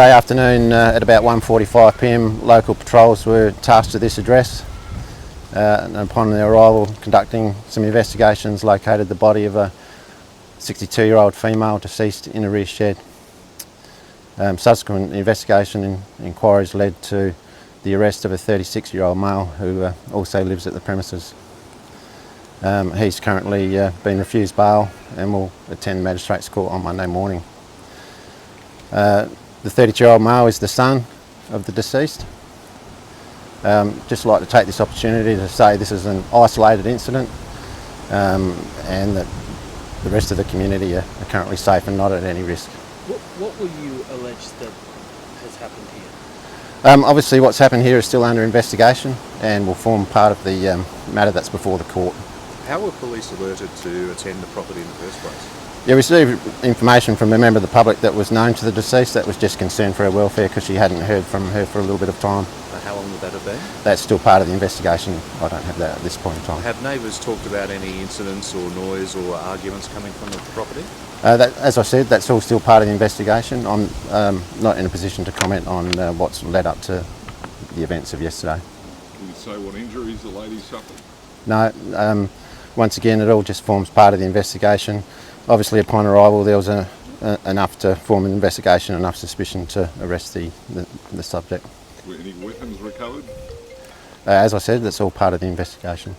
Friday afternoon at about 1:45 p.m, local patrols were tasked to this address, and upon their arrival conducting some investigations located the body of a 62-year-old female deceased in a rear shed. Subsequent investigation and inquiries led to the arrest of a 36-year-old male who also lives at the premises. He's currently been refused bail and will attend Magistrates Court on Monday morning. The 32-year-old male is the son of the deceased. Just like to take this opportunity to say this is an isolated incident, and that the rest of the community are currently safe and not at any risk. What will you allege that has happened here? Obviously what's happened here is still under investigation and will form part of the matter that's before the court. How were police alerted to attend the property in the first place? Yeah, we received information from a member of the public that was known to the deceased that was just concerned for her welfare because she hadn't heard from her for a little bit of time. How long would that have been? That's still part of the investigation. I don't have that at this point in time. Have neighbours talked about any incidents or noise or arguments coming from the property? As I said, that's all still part of the investigation. I'm not in a position to comment on what's led up to the events of yesterday. Can you say what injuries the lady suffered? No, once again, it all just forms part of the investigation. Obviously, upon arrival, there was enough to form an investigation, enough suspicion to arrest the subject. Were any weapons recovered? As I said, that's all part of the investigation.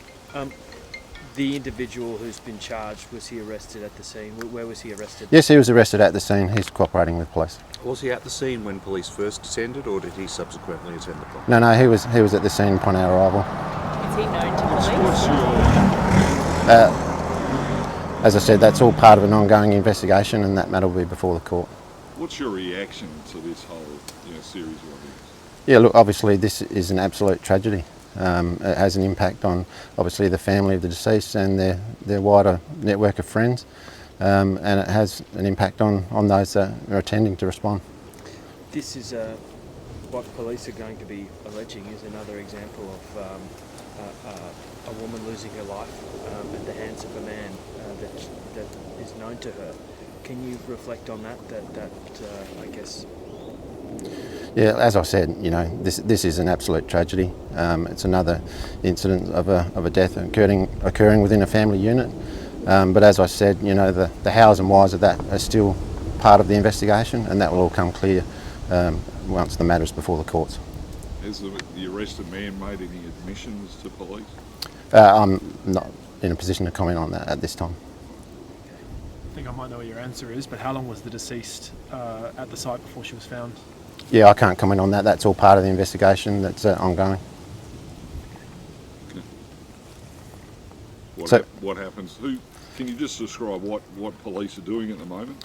The individual who's been charged, was he arrested at the scene? Where was he arrested? Yes, he was arrested at the scene. He's cooperating with police. Was he at the scene when police first attended, or did he subsequently attend the property? No, he was at the scene upon our arrival. Is he known to police? What's your... As I said, that's all part of an ongoing investigation, and that matter will be before the court. What's your reaction to this whole series of events? Yeah, look, obviously this is an absolute tragedy. It has an impact on, obviously, the family of the deceased and their wider network of friends, and it has an impact on those that are attending to respond. This is what police are going to be alleging is another example of a woman losing her life at the hands of a man that is known to her. Can you reflect on that I guess? Yeah, as I said, this is an absolute tragedy. It's another incident of a death occurring within a family unit. But as I said, the hows and whys of that are still part of the investigation, and that will all come clear once the matter is before the courts. Has the arrested man made any admissions to police? I'm not in a position to comment on that at this time. I think I might know what your answer is, but how long was the deceased at the site before she was found? Yeah, I can't comment on that. That's all part of the investigation that's ongoing. Okay. What happens? Can you just describe what police are doing at the moment?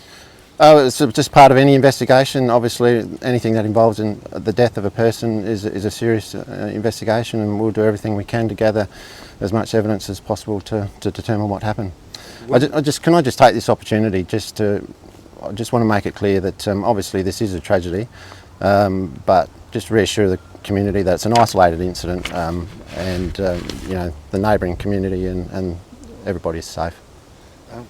It's just part of any investigation. Obviously, anything that involves in the death of a person is a serious investigation, and we'll do everything we can to gather as much evidence as possible to determine what happened. Can I just take this opportunity I just want to make it clear that obviously this is a tragedy, but just reassure the community that it's an isolated incident, and the neighbouring community and everybody is safe.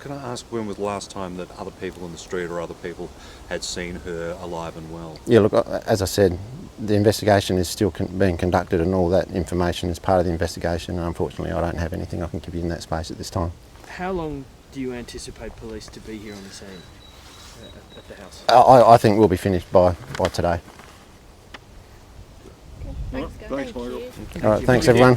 Can I ask, when was the last time that other people in the street or other people had seen her alive and well? Yeah, look, as I said, the investigation is still being conducted, and all that information is part of the investigation, and unfortunately I don't have anything I can give you in that space at this time. How long do you anticipate police to be here on the scene at the house? I think we'll be finished by today. Thanks, Thanks, Michael. All right, thanks everyone.